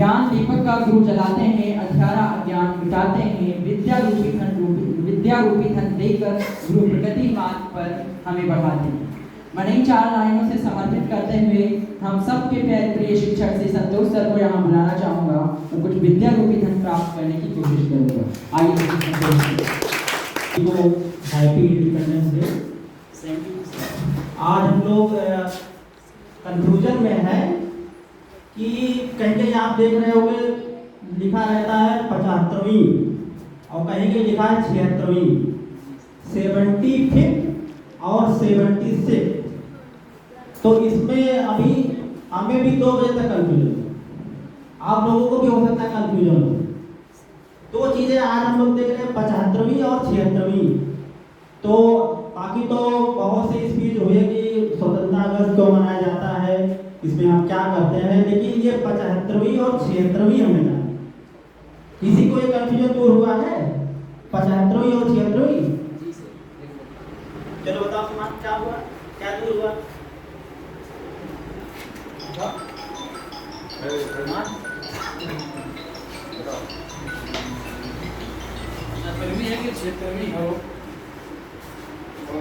ज्ञान दीपक का गुरु जलाते हैं, अंधियारा अज्ञान मिटाते हैं, विद्या रूपी धन देकर गुरु प्रगति मार्ग पर हमें बढ़ाते हैं। मैं इन 4 लाइनों से समर्पित करते हुए हम सबके प्रिय शिक्षक श्री संतोष सर को यहाँ बुलाना चाहूँगा और कुछ विद्या रूपी धन प्राप्त करने की कोशिश करूँगा। आइए हैप्पी इंडिपेंडेंस डे। आज हम लोग कंक्लूजन में है कि कहीं आप देख रहे होंगे लिखा रहता है 75वीं और कहीं लिखा है 76वीं, 75 और 76। तो इसमें अभी हमें भी 2 बजे तक कंफ्यूजन, आप लोगों को भी हो सकता है कंफ्यूजन। 2 चीजें आज हम लोग देख रहे हैं, 75वीं और 76वीं। तो बाकी तो बहुत सी स्पीच हुई कि स्वतंत्रता दिवस क्यों मनाया जाता है, इसमें हम क्या करते हैं, लेकिन ये 75वीं और 76वीं हमें जाना। किसी को ये कंफ्यूजन दूर हुआ है 75वीं और 76वीं? चलो बताओ सुमान, क्या हुआ, क्या दूर हुआ?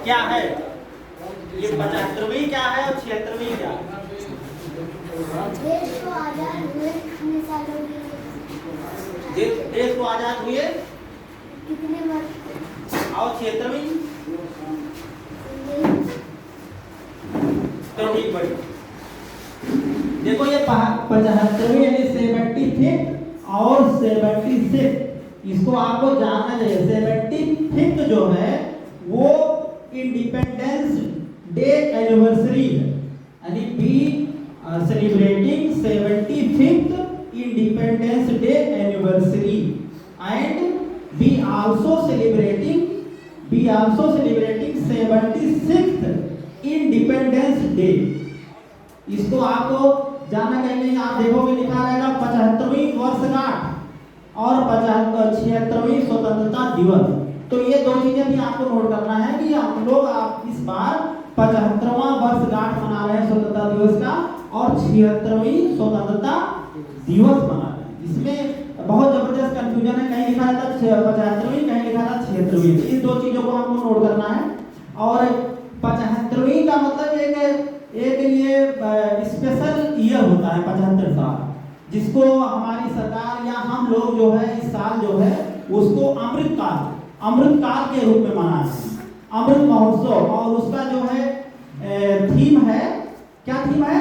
क्या है ये 75वीं क्या है और 76वीं क्या है? देश को आजाद हुए कितने सालों के लिए? देश को आजाद हुए कितने वर्ष? और 76वीं तो ठीक बड़ी। देखो ये 75वीं यानी 75 और 76, इसको आपको जानना चाहिए। 75 जो है वो इंडिपेंडेंस डे एनिवर्सरी है, यानी B celebrating 75th Independence Day anniversary, and we also celebrating 76th Independence Day। इसको आपको जानना कहीं आप देखोगे लिखा रहेगा 75वीं वर्षगांठ और 76वीं स्वतंत्रता दिवस। तो ये 2 चीजें भी आपको नोट करना है कि हम लोग आप इस बार 75वां वर्षगांठ मना रहे हैं स्वतंत्रता दिवस का और 76वीं स्वतंत्रता दिवस मना रहे हैं। इसमें बहुत जबरदस्त कंफ्यूजन है, कहीं लिखा था 75वीं, कहीं लिखा था 76वीं। इन 2 चीजों को हमको नोट करना है। और 75वीं का मतलब एक ये स्पेशल ईयर होता है, 75 साल, जिसको हमारी सरकार या हम लोग जो है इस साल जो है उसको अमृत काल के रूप में मनाते हैं, अमृत महोत्सव। और उसका जो है थीम है, क्या थीम है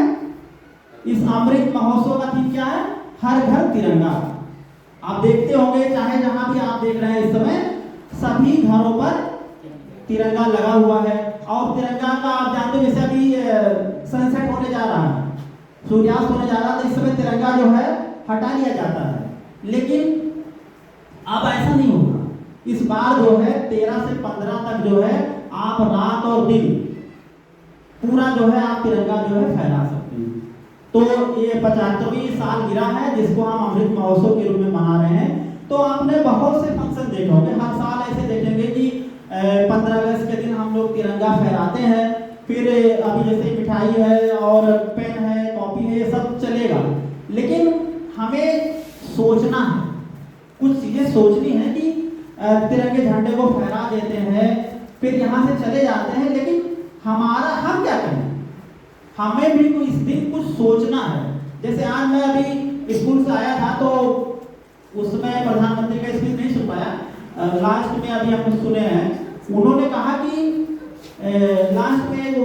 इस अमृत महोत्सव का? थीम क्या है? हर घर तिरंगा। आप देखते होंगे चाहे जहां भी आप देख रहे हैं इस समय सभी घरों पर तिरंगा लगा हुआ है। और तिरंगा का आप जानते हो जैसे अभी सनसेट होने जा रहा है, सूर्यास्त होने जा रहा है, तो इस समय तिरंगा जो है हटा लिया जाता है। लेकिन अब ऐसा नहीं होगा। इस बार जो है 13 से 15 तक जो है आप रात और दिन पूरा जो है आप तिरंगा जो है फहरा सकते हैं। तो ये 75वीं सालगिरह है जिसको हम अमृत महोत्सव के रूप में मना रहे हैं। तो आपने बहुत से फंक्शन देखे होंगे, हर साल ऐसे देखेंगे कि 15 अगस्त के दिन हम लोग तिरंगा फहराते हैं। फिर अभी जैसे मिठाई है और पेन है, कॉपी है, ये सब चलेगा। लेकिन हमें सोचना है, कुछ चीजें सोचनी है कि तिरंगे झंडे को फहरा देते हैं, फिर यहाँ से चले जाते हैं, लेकिन हम क्या करें? हमें भी इस दिन कुछ सोचना है। जैसे आज मैं अभी स्कूल से आया था तो उसमें प्रधानमंत्री का स्पीच नहीं सुन पाया, लास्ट में अभी हम सुने हैं। उन्होंने कहा कि लास्ट में एक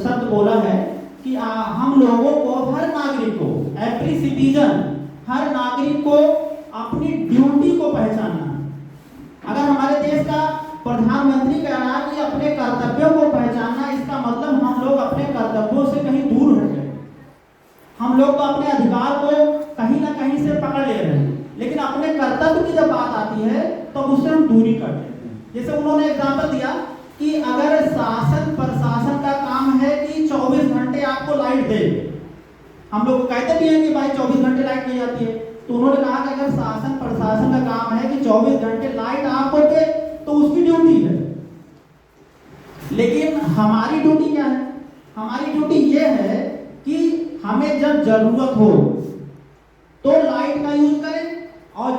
शब्द बोला है कि हम लोगों को, हर नागरिक को, एवरी सिटीजन, हर नागरिक को अपनी ड्यूटी को पहचानना। अगर हमारे देश का प्रधानमंत्री कह रहा है कि अपने कर्तव्यों को पहचानना, इसका मतलब हम लोग अपने कर्तव्यों से कहीं दूर हट गए। हम लोग तो अपने अधिकार को कहीं ना कहीं से पकड़ ले रहे हैं, लेकिन अपने कर्तव्य की जब बात आती है तो उससे हम दूरी कर लेते हैं। जैसे उन्होंने एग्जाम्पल दिया कि अगर शासन प्रशासन का काम है कि 24 घंटे आपको लाइट दे, हम लोग कहते भी हैं कि भाई 24 घंटे लाइट नहीं आती है, तो उन्होंने कहा कि अगर शासन प्रशासन का काम है कि 24 घंटे लाइट आपको दे तो उसकी ड्यूटी है। लेकिन हमारी ड्यूटी क्या है? हमारी ड्यूटी ये है कि हमें जब जरूरत हो तो लाइट का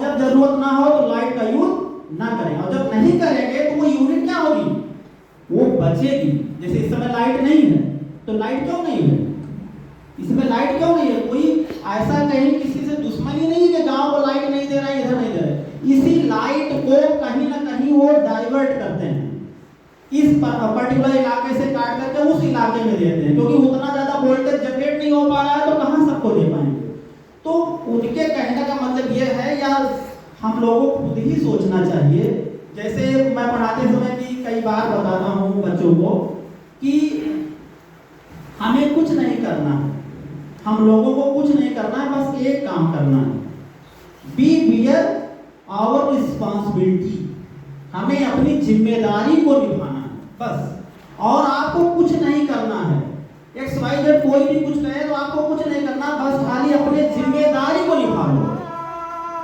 जब जरूरत ना हो तो लाइट का यूज ना करें, और जब नहीं करेंगे तो वो यूनिट क्या होगी, वो बचेगी। जैसे इस समय लाइट नहीं है तो लाइट क्यों नहीं है, इसमें लाइट क्यों नहीं है, कोई ऐसा कहीं किसी से दुश्मनी नहीं है कि गांव को लाइट नहीं दे रहा है, इधर नहीं दे रहा है। इसी लाइट को कहीं ना कहीं वो डाइवर्ट करते हैं, इस पर्टिकुलर इलाके से काट करके उस इलाके में देते हैं, क्योंकि उतना ज्यादा वोल्टेज जनरेट नहीं हो पा रहा है तो कहां सबको दे पाएंगे। तो उनके कहने का मतलब ये है, या हम लोगों को खुद ही सोचना चाहिए। जैसे मैं पढ़ाते समय भी कई बार बताता हूँ बच्चों को कि हमें कुछ नहीं करना है, हम लोगों को कुछ नहीं करना है, बस एक काम करना है, बी बियर आवर रिस्पॉन्सिबिलिटी, हमें अपनी जिम्मेदारी को निभाना है बस, और आपको कुछ नहीं करना है। XYZ कोई भी कुछ कहे तो आपको कुछ नहीं करना, बस खाली अपने जिम्मेदारी को निभा लो।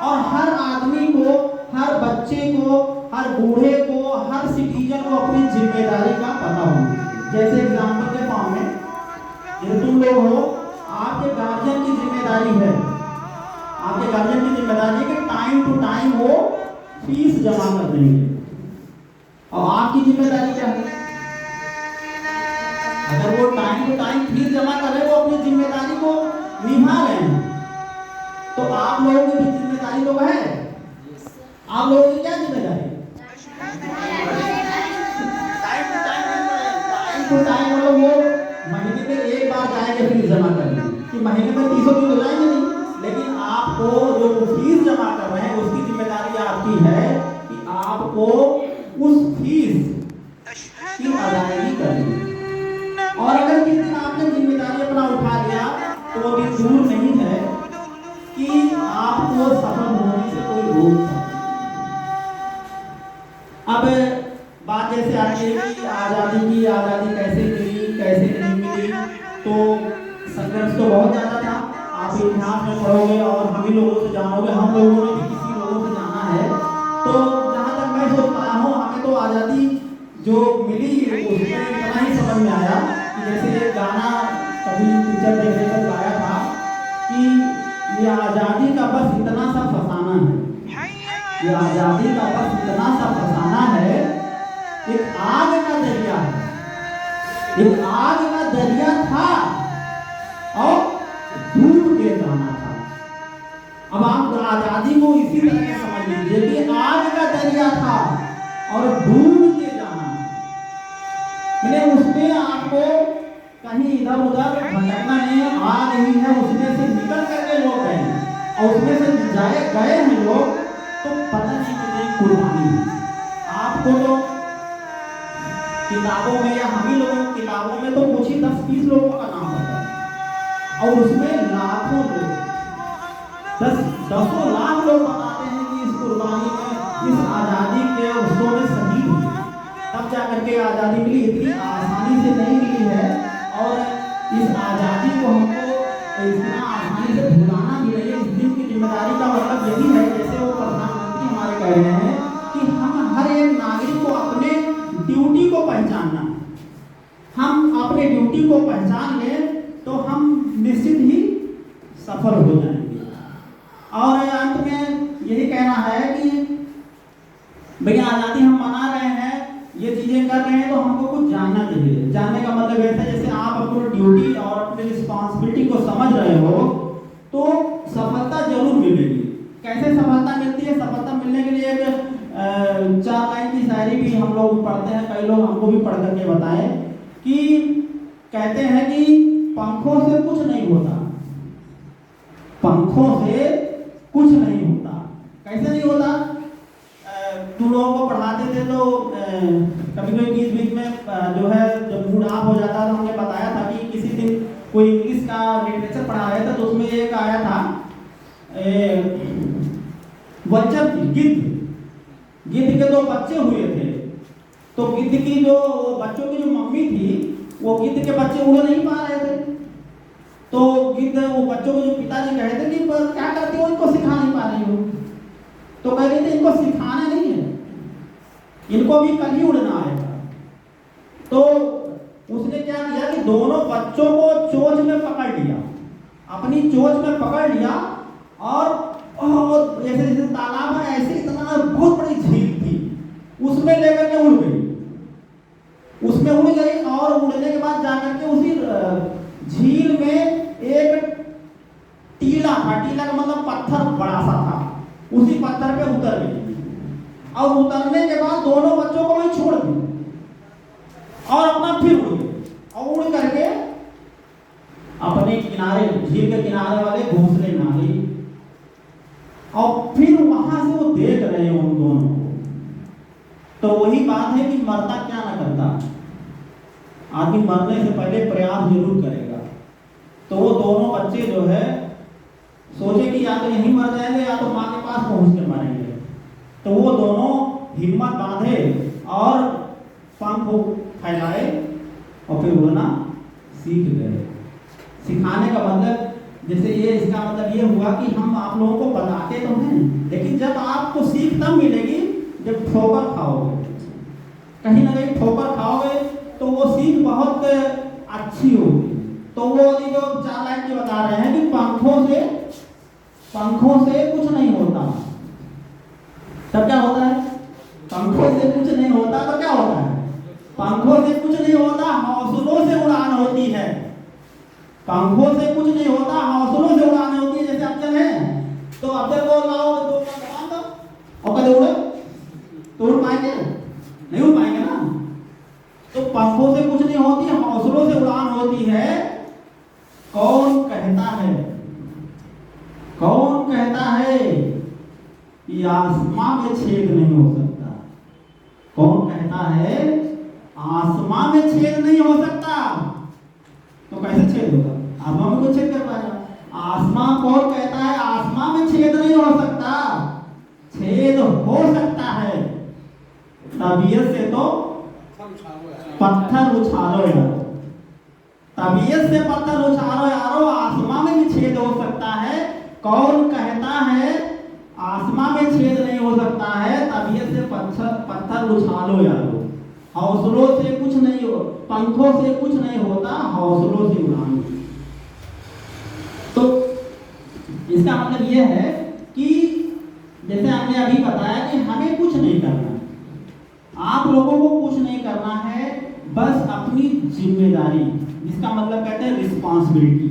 और हर आदमी को, हर बच्चे को, हर बूढ़े को, हर सिटीजन को अपनी जिम्मेदारी का पता होना। जैसे एग्जाम्पल के फॉर्म में, जैसे तुम लोग हो, आपके गार्जियन की जिम्मेदारी है, आपके गार्जियन की जिम्मेदारी है कि टाइम टू टाइम वो फीस जमा कर देंगे, और आपकी जिम्मेदारी क्या है, अगर वो टाइम टू टाइम फीस जमा कर रहे हैं, वो अपनी जिम्मेदारी को निभा रहे हैं, तो आप लोगों की भी जिम्मेदारी तो है। आप लोगों की क्या जिम्मेदारी, टाइम टू टाइम वो महीने में एक बार जाएंगे फीस जमा करने, कि महीने में 300 दिन तो जाएंगे नहीं, लेकिन आपको जो फीस जमा कर रहे हैं उसकी जिम्मेदारी आपकी है कि आपको उस फीस की अदायगी करनी है। और अगर किसी दिन आपने जिम्मेदारी अपना उठा लिया तो वो दिन दूर नहीं है कि आपको सफल होने से कोई रोक सकता। अब बात जैसे आती है कि आज़ादी कैसे मिली, कैसे नहीं मिली, तो संघर्ष तो बहुत ज़्यादा था। आप इतिहास में पढ़ोगे और हम ही लोगों से जानोगे, हम लोगों ने भी किसी लोगों से जाना है। तो जहाँ तक मैं सोच पाया हूँ, हमें तो आज़ादी जो मिली उसमें इतना ही समझ में आया कि जैसे ये गाना कभी पिक्चर देखने पर गाया था कि ये आज़ादी का बस इतना सा फसाना है, ये आज़ादी का बस इतना सा फसाना है, एक आग का दरिया है, एक आग का दरिया था और डूब के जाना था। अब आप आज़ादी को इसी तरह समझ लीजिए कि आग का दरिया था और डूब के जाना, मैंने उसमें आपको कहीं इधर उधर भटकना नहीं है, आ रही है उसमें से निकल करके लोग गए, और उसमें से गए हैं लोग तो पता नहीं कितनी कुर्बानी है। आपको तो किताबों में या हम ही लोगों की किताबों में तो कुछ ही 10-20 लोगों का नाम होता है, और उसमें लाखों लोग, 10-10 लाख लोग बताते हैं कि इस कुर्बानी में, इस आज़ादी के उत्सव में शहीद हुए, तब जाकर के आज़ादी मिली। इतनी आसानी से नहीं मिली है, और इस आज़ादी को हमको इतना आसानी से भुलाना भी नहीं है। इस दिन की जिम्मेदारी का मतलब यही है, जैसे वो प्रधानमंत्री हमारे कह रहे हैं कि हम हर एक नागरिक को अपने ड्यूटी को पहचानना, हम अपने ड्यूटी को पहचान लें तो हम निश्चित ही सफल हो जाएंगे। और अंत में यही कहना है कि भैया आज़ादी हम मना रहे हैं, ये चीज़ें कर रहे हैं, तो हमको कुछ जानना चाहिए। जानने का मतलब ऐसा, जैसे आप अपनी ड्यूटी और अपनी रिस्पॉन्सिबिलिटी को समझ रहे हो तो सफलता जरूर मिलेगी। कैसे सफलता मिलती है? सफलता मिलने के लिए एक 4 लाइन की शायरी भी हम लोग पढ़ते हैं, कई लोग हमको भी पढ़ करके बताए कि कहते हैं कि पंखों से कुछ नहीं होता, पंखों से कुछ नहीं होता। कैसे नहीं होता? तुम लोगों को पढ़ाते थे तो कभी कभी बीच में जो है जब मूड ऑफ हो जाता तो हमने बताया था कि किसी दिन कोई इंग्लिश का लिटरेचर पढ़ा रहे थे, तो उसमें एक आया था वज्र गिद्ध के 2 बच्चे हुए थे, तो गिद्ध की जो बच्चों की जो मम्मी थी वो गिद्ध के बच्चे उड़ नहीं पा रहे थे, तो गिद्ध वो बच्चों को जो पिताजी कहे थे कि क्या करती हो, इनको सिखा नहीं पा रही हो, तो कह रहे थे इनको सिखाना नहीं है, इनको भी कल ही उड़ना आएगा। तो उसने क्या किया कि दोनों बच्चों को चोंच में पकड़ लिया, अपनी चोंच में पकड़ लिया, और जैसे जैसे तालाब है ऐसे इतना बहुत बड़ी झील थी, उसमें लेकर के उड़ गई, उसमें उड़ गई और उड़ने के बाद जाकर के उसी झील में एक टीला था, टीला का मतलब पत्थर बड़ा सा था, उसी पत्थर पे उतर गई और उतरने के बाद दोनों बच्चों को वहीं छोड़ दी और अपना फिर उड़ गई और उड़ करके अपने किनारे, झील के किनारे वाले घोंसले में आ गई और फिर वहां से वो देख रहे हैं उन दोनों को। तो वही बात है कि मरता क्या ना करता, आदमी मरने से पहले प्रयास जरूर करेगा। तो वो दोनों बच्चे जो है सोचे कि या तो यहीं मर जाएंगे या तो माँ के पास पहुंच के मरेंगे। तो वो दोनों हिम्मत बांधे और पंख फैलाए और फिर उड़ना सीख गए। सिखाने का मतलब जैसे ये, इसका मतलब ये हुआ कि हम आप लोगों को बताते तो हैं, लेकिन जब आपको सीख तब मिलेगी जब ठोकर खाओगे, कहीं ना कहीं ठोकर खाओगे तो वो सीख बहुत अच्छी होगी। तो वो जो 4 लाइन की बता रहे हैं कि पंखों से कुछ नहीं होता। तब क्या होता है? पंखों से कुछ नहीं होता तो क्या होता है? पंखों से कुछ नहीं होता, हौसलों से उड़ान होती है। पंखों से कुछ नहीं होता, हौसलों से उड़ान होती है। जैसे अफजल है तो अफजल को लाओ तो उड़ान दो और कदे उड़े तो उड़ पाएंगे? नहीं उड़ पाएंगे ना। तो पंखों से कुछ नहीं होती, हौसलों से उड़ान होती है। कौन कहता है, कौन कहता है कि आसमां में छेद नहीं हो सकता? कौन कहता है आसमां में छेद नहीं हो सकता? तो कैसे छेद होगा? आसमां में कोई छेद कर पाएगा? आसमां, कौन कहता है आसमां में छेद नहीं हो सकता? छेद हो सकता है। तबीयत से तो पत्थर उछालो यारो, तबीयत से पत्थर उछालो यारो, आसमां में भी छेद हो सकता है। कौन कहता है आसमां में छेद नहीं हो सकता है? तबीयत से पत्थर उछालो यारो, हौसलों से कुछ नहीं हो, पंखों से कुछ नहीं होता, हौसलों से उड़ान। तो इसका मतलब यह है कि जैसे आपने अभी बताया कि हमें कुछ नहीं करना, आप लोगों को कुछ नहीं करना है, बस अपनी जिम्मेदारी, जिसका मतलब कहते हैं रिस्पांसिबिलिटी।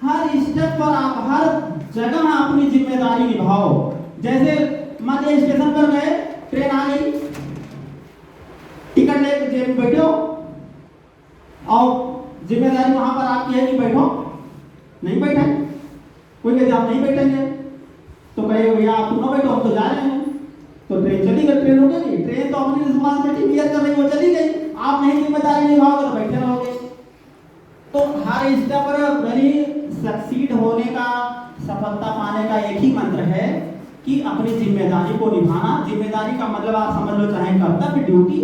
हर स्टेप पर आप हर जगह अपनी जिम्मेदारी निभाओ। जैसे मान लीजिए स्टेशन पर गए, ट्रेन आ गई, टिकट लेकर जेब में बैठो और जिम्मेदारी वहां पर आपकी है कि बैठो, नहीं बैठे, कोई कहे आप नहीं बैठेंगे तो कहेगा भैया आप ना बैठो, हम तो जा रहे हैं। तो ट्रेन चली गई, ट्रेन रुकेगी, ट्रेन तो अपनी रिस्पांसिबिलिटी क्लियर कर रही, वो चली गई, आप नहीं जिम्मेदारी निभाओगे तो बैठे रहोगे। तो हर स्टेप पर मेरी सक्सीड होने का, सफलता पाने का एक ही मंत्र है कि अपनी जिम्मेदारी को निभाना। जिम्मेदारी का मतलब आप समझ लो चाहे कर्तव्य, ड्यूटी,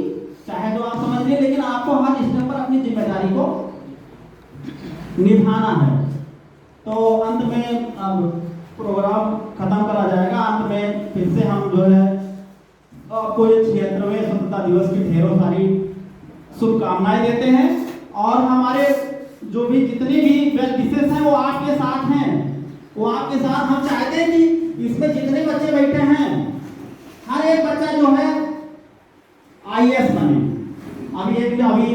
चाहे तो आप समझ लें, लेकिन आपको हर स्टेप पर अपनी जिम्मेदारी को निभाना है। तो अंत में अब प्रोग्राम खत्म करा जाएगा। अंत में फिर से हम जो है आपको ये 76वें स्वतंत्रता दिवस की ढेरों सारी शुभकामनाएं देते हैं और हमारे जो भी जितने भी वेल विशेष हैं वो आपके साथ हैं, वो आपके साथ। हम चाहते हैं कि इसमें जितने बच्चे बैठे हैं हर एक बच्चा जो है IAS बने। अभी एक अभी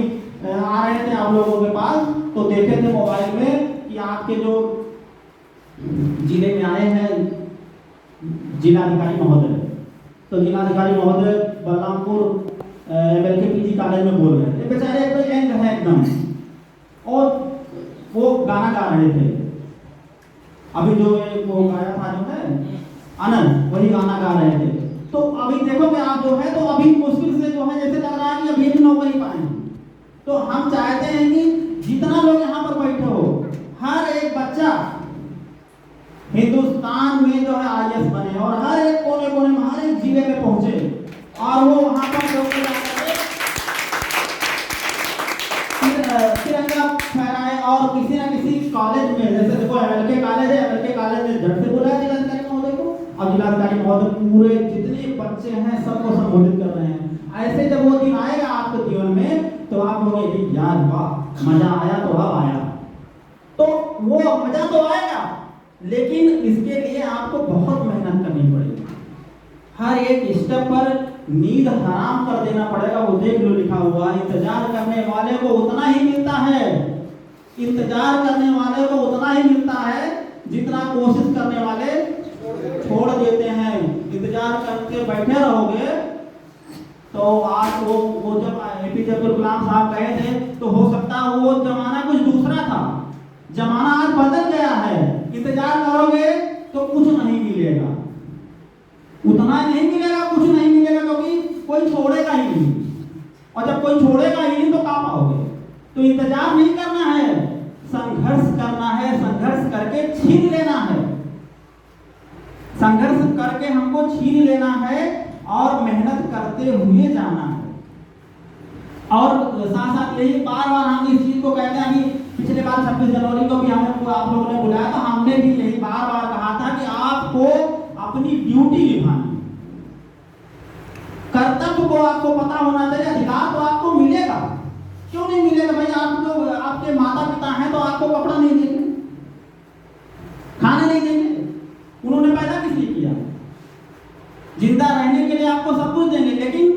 आ रहे थे आप लोगों के पास तो देखे थे मोबाइल में कि आपके जो जिले में आए हैं जिलाधिकारी महोदय, तो जिलाधिकारी महोदय बलरामपुर MLK PG कॉलेज में बोल रहे थे। बेचारे एक यंग है एकदम, और वो गाना गा रहे थे। अभी जो वो गाया था जो है आनंद, वही गाना गा रहे थे। तो अभी देखोगे आप जो है तो अभी मुश्किल से जो है जैसे लग रहा है कि अभी भी नौकरी पाएंगे। तो हम चाहते हैं कि जितना लोग यहाँ पर बैठे हो, हर एक बच्चा हिंदुस्तान में जो है IAS बने और हर एक कोने कोने में, हर एक जिले में पहुंचे और वो वहां पर तिरंगा फहराए और किसी ना किसी कॉलेज में, जैसे देखो MLK कॉलेज है, MLK कॉलेज में झट से बुलाया जिलाधिकारी महोदय को, अब जिलाधिकारी महोदय पूरे जितने बच्चे हैं सबको संबोधित कर रहे हैं। ऐसे जब वो दिन आएगा आपके जीवन में तो आप लोग यार वाह मजा आया, तो अब आया, तो वो मजा तो आएगा, लेकिन इसके लिए आपको बहुत मेहनत करनी पड़ेगी। हर एक स्टेप पर नींद हराम कर देना पड़ेगा। वो देख लो लिखा हुआ है, इंतजार करने वाले को उतना ही मिलता है, इंतजार करने वाले को उतना ही मिलता है जितना कोशिश करने वाले छोड़ देते हैं। इंतजार करके बैठे रहोगे तो आज वो जब एपीजे अब्दुल कलाम साहब गए थे तो हो सकता है वो जमाना कुछ दूसरा था, जमाना आज बदल गया है। इंतजार करोगे तो कुछ नहीं मिलेगा, उतना नहीं मिलेगा, कुछ नहीं मिलेगा, क्योंकि कोई छोड़ेगा ही नहीं, और जब कोई छोड़ेगा ही नहीं तो कहाँ पाओगे। तो इंतजार नहीं करना है, संघर्ष करना है, संघर्ष करके छीन लेना है, संघर्ष करके हमको छीन लेना है और मेहनत करते हुए जाना है। और साथ साथ यही बार बार हम इस चीज को कहते हैं कि पिछले बार 26 जनवरी को भी हमें आप लोगों ने बुलाया, तो हमने भी यही बार बार कहा था कि आपको अपनी ड्यूटी निभानी, कर्तव्य को आपको पता होना चाहिए। अधिकार तो आपको मिलेगा, क्यों नहीं मिलेगा भाई? आप जो आपके माता पिता हैं तो आपको कपड़ा नहीं देंगे, खाने नहीं देंगे, उन्होंने पैदा किस लिए किया? जिंदा रहने के लिए आपको सब कुछ देंगे, लेकिन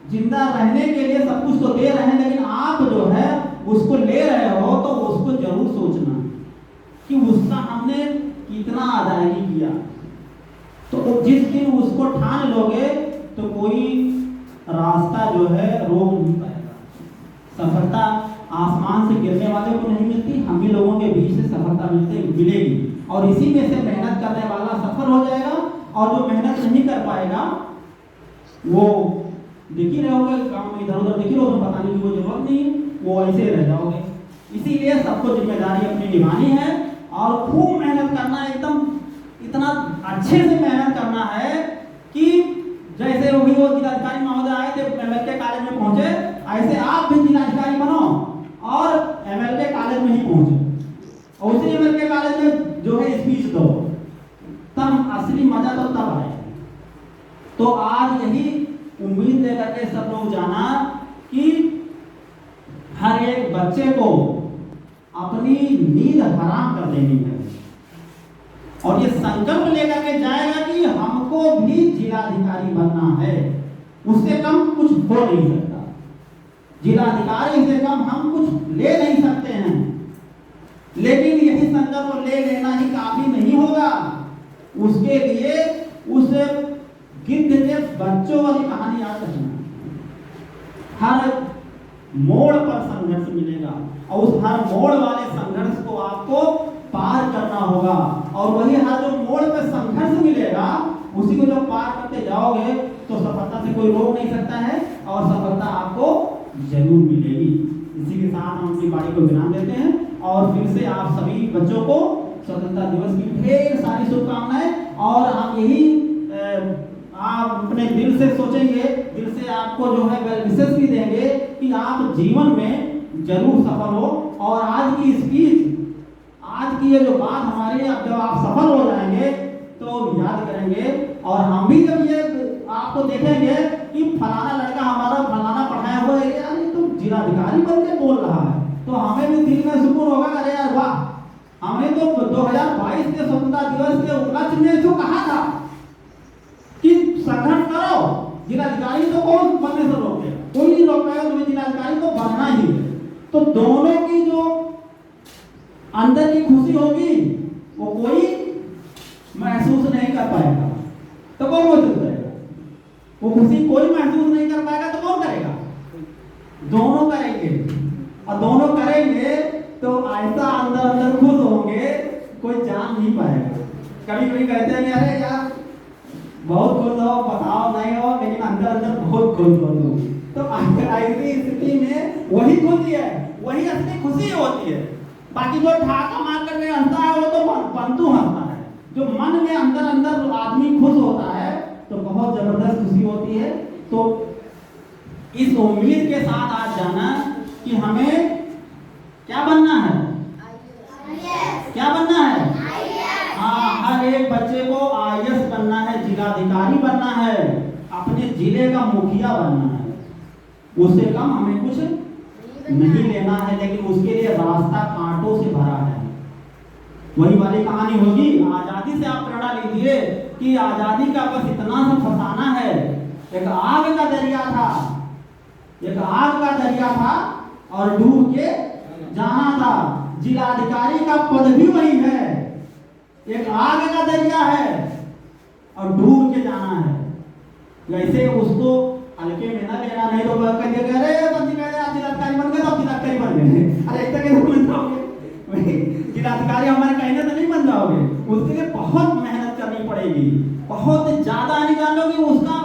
जिंदा रहने के लिए सब कुछ तो दे रहे हैं, लेकिन आप जो है उसको ले रहे हो तो उसको जरूर सोचना कि उसका हमने कितना अदायगी किया। तो जिस दिन उसको ठान लोगे तो कोई रास्ता जो है रोक नहीं पाएगा। सफलता आसमान से गिरने वाले को नहीं मिलती, हम ही लोगों के बीच से सफलता मिलेगी, और इसी में से मेहनत करने वाला सफल हो जाएगा, और जो मेहनत नहीं कर पाएगा वो दिख ही रहोगे काम में, इधर उधर दिख ही रहोगे, बताने की कोई जरूरत नहीं, वो ऐसे रह जाओगे। इसीलिए सबको जिम्मेदारी अपनी निभानी है और खूब मेहनत करना है, एकदम इतना अच्छे से मेहनत करना है कि जैसे वो जिलाधिकारी महोदय आए थे एमएलके कॉलेज में पहुंचे, ऐसे आप भी जिलाधिकारी बनो और एमएलके कॉलेज में ही पहुंचे, और उसी एमएलके कॉलेज में जो है स्पीच दो, तब असली मजा तो तब आए। तो आज यही उम्मीद लेकर के सब लोग जाना कि हर एक बच्चे को अपनी नींद हराम कर देनी है, और ये संकल्प लेकर के जाएगा कि हमको भी जिलाधिकारी बनना है, उससे कम कुछ हो नहीं सकता, जिलाधिकारी से कम हम कुछ ले नहीं सकते हैं। लेकिन यही संकल्प ले लेना ही काफी नहीं होगा, उसके लिए उस गिद्ध के बच्चों वाली कहानी याद रखना। हर मोड़ पर संघर्ष मिलेगा, और उस हर मोड़ वाले संघर्ष को आपको पार करना होगा, और वही हर जो मोड़ पे संघर्ष मिलेगा उसी को जब पार करते जाओगे तो सफलता से कोई रोक नहीं सकता है, और सफलता आपको जरूर मिलेगी। इसी के साथ हम अपनी बाड़ी को विराम देते हैं, और फिर से आप सभी बच्चों को स्वतंत्रता दिवस की ढेर सारी शुभकामनाएं, और हम यही आप अपने दिल से सोचेंगे, दिल से आपको जो है वेल विशेस भी देंगे कि आप जीवन में जरूर सफल हो। और आज की स्पीच, आज की ये जो बात हमारी, अब जब आप सफल हो जाएंगे तो याद करेंगे, और हम भी जब ये आपको देखेंगे कि फलाना लड़का हमारा फलाना पढ़ाया हुआ है, यार ये तो जिलाधिकारी बन के बोल रहा है, तो हमें भी दिल में सुकून होगा, अरे यार वाह, हमने तो 2022 के स्वतंत्रता दिवस के उपलक्ष्य में जो कहा था कि संघर्ष करो, जिलाधिकारी तो कौन बनने से रोकेगा? कोई नहीं रोक पाएगा, तुम्हें जिलाधिकारी को बनना ही है। तो दोनों की जो अंदर की खुशी होगी वो कोई महसूस नहीं कर पाएगा, तो कौन महसूस करेगा? वो खुशी कोई महसूस नहीं कर पाएगा तो कौन करेगा? दोनों करेंगे, और दोनों करेंगे तो ऐसा अंदर अंदर खुश होंगे कोई जान नहीं पाएगा। कभी कभी कहते हैं अरे यार बहुत खुश हो, बताओ नहीं हो, लेकिन अंदर अंदर बहुत खुश हो। तो ऐसी स्थिति में वही खुशी है, वही असली खुशी होती है। बाकी जो ठाका मार करके हंसता है वो तो पंतु हंसता है। जो मन में अंदर अंदर आदमी खुश होता है तो बहुत जबरदस्त खुशी होती है। तो इस उम्मीद के साथ आज जाना कि हमें क्या बनना है, क्या बनना है? हाँ, हर एक बच्चे को आईएएस बनना है, जिलाधिकारी बनना है, अपने जिले का मुखिया बनना है। उससे कम हमें कुछ नहीं लेना है, लेकिन उसके लिए रास्ता कांटों से भरा है। वही वाली कहानी होगी, आजादी से आप प्रेरणा लीजिए, कि आजादी का बस इतना सा फसाना है। एक आग का दरिया था, एक आग का दरिया था और डूब के जाना था। जिलाधिकारी का पद भी वही है, एक आग का दरिया है और डूब के जाना है। वैसे उसको हल्के में ना लेना, नहीं तो कह दिया अरे बंदी कह आप जिलाधिकारी बन गए तो आप जिलाधिकारी बन गए। अरे एक कैसे बन जाओगे, जिलाधिकारी हमारे कहने से नहीं बन जाओगे, उसके लिए बहुत मेहनत करनी पड़ेगी, बहुत ज्यादा नहीं जान लोगे उसका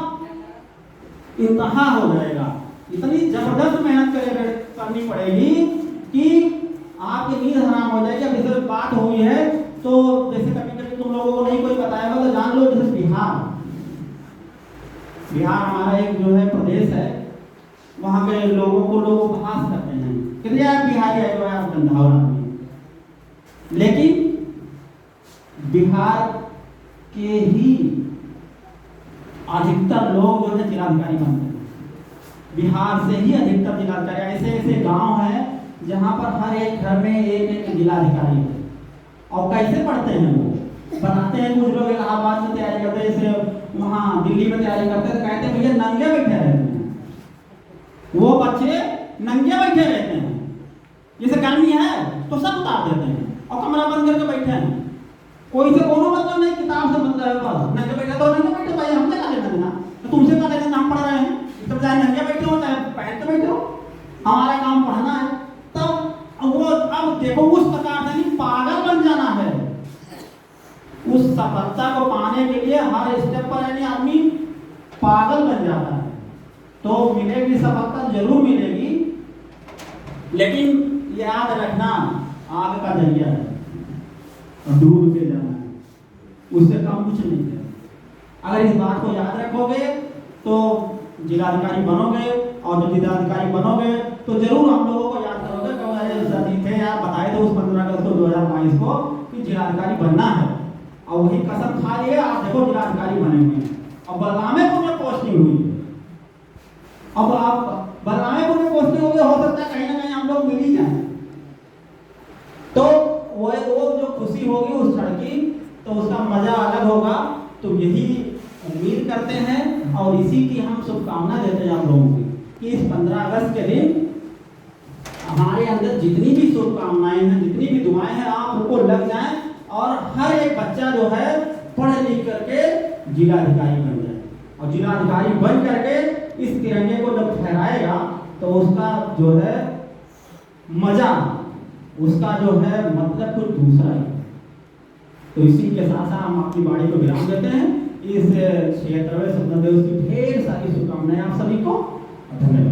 इंतहा हो जाएगा। इतनी जबरदस्त मेहनत करनी पड़ेगी कि आपकी नींद हराम हो जाएगी। अब जैसे बात हुई है तो जैसे कभी कभी तुम लोगों को नहीं कोई बताएगा तो जान लो, जैसे बिहार हमारा एक जो है प्रदेश है, वहाँ के लोगों को लोग उपहास करते हैं कि यार बिहारी है जो है आप गंधाव आदमी। लेकिन बिहार के ही अधिकतर लोग जो है जिलाधिकारी बनते हैं, बिहार से ही अधिकतर जिलाधिकारी। ऐसे ऐसे गांव हैं जहाँ पर हर एक घर में एक एक जिलाधिकारी है। और कैसे पढ़ते हैं वो, बनाते हैं कुछ लोग इलाहाबाद में तैयारी करते हैं, जैसे वहाँ दिल्ली में तैयारी करते हैं, तो कहते हैं भैया नंगे बैठे रहते हैं, वो बच्चे नंगे बैठे रहते हैं। जैसे गर्मी है तो सब उतार देते हैं और कमरा बंद करके बैठे हैं। कोई से कोनो मतलब नहीं, किताब से मतलब है, नंगे बैठे तो नंगे बैठे भाई, हमसे क्या लेना देना, तो तुमसे क्या लेना, हम पढ़ रहे हैं, तब चाहे नंगे बैठे हो चाहे पहन के बैठे हो, हमारा काम पढ़ना है। तब वो अब देखो उस प्रकार से नहीं पागल बन जाना है। उस सफलता को पाने के लिए हर स्टेप पर यानी आदमी पागल बन जाता है। तो मिलेगी सफलता, जरूर मिलेगी, लेकिन याद रखना आग का दरिया है और डूब के जाना है, उससे कम कुछ नहीं है। अगर इस बात को याद रखोगे तो जिलाधिकारी बनोगे, और जब जिलाधिकारी बनोगे तो जरूर हम लोगों को याद करोगे कि थे यार बताए थे उस 15 अगस्त 2022 को कि जिलाधिकारी बनना है, और वही कसम खा लिए। आप देखो जिलाधिकारी बने हुए हैं, और बलरामेपुर में पोस्टिंग हुई है। अब आप बलरामेपुर में पोस्टिंग हो गई, हो सकता है कहीं ना कहीं हम लोग मिल ही जाए, तो वो जो खुशी होगी उस क्षण की, तो उसका मजा अलग होगा। तो यही उम्मीद करते हैं और इसी की हम शुभकामना देते हैं आप लोगों की कि इस 15 अगस्त के दिन हमारे अंदर जितनी भी शुभकामनाएं हैं, जितनी भी दुआएं हैं, आप उनको लग जाएं और हर एक बच्चा जो है पढ़ लिख करके जिलाधिकारी बन जाए। और जिलाधिकारी बन करके इस तिरंगे को जब फहराएगा तो उसका जो है मजा, उसका जो है मतलब कुछ दूसरा है। तो इसी के साथ साथ हम अपनी वाणी को विराम देते हैं। इस 76वें स्वतंत्रता दिवस की ढेर सारी शुभकामनाएं आप सभी को। धन्यवाद।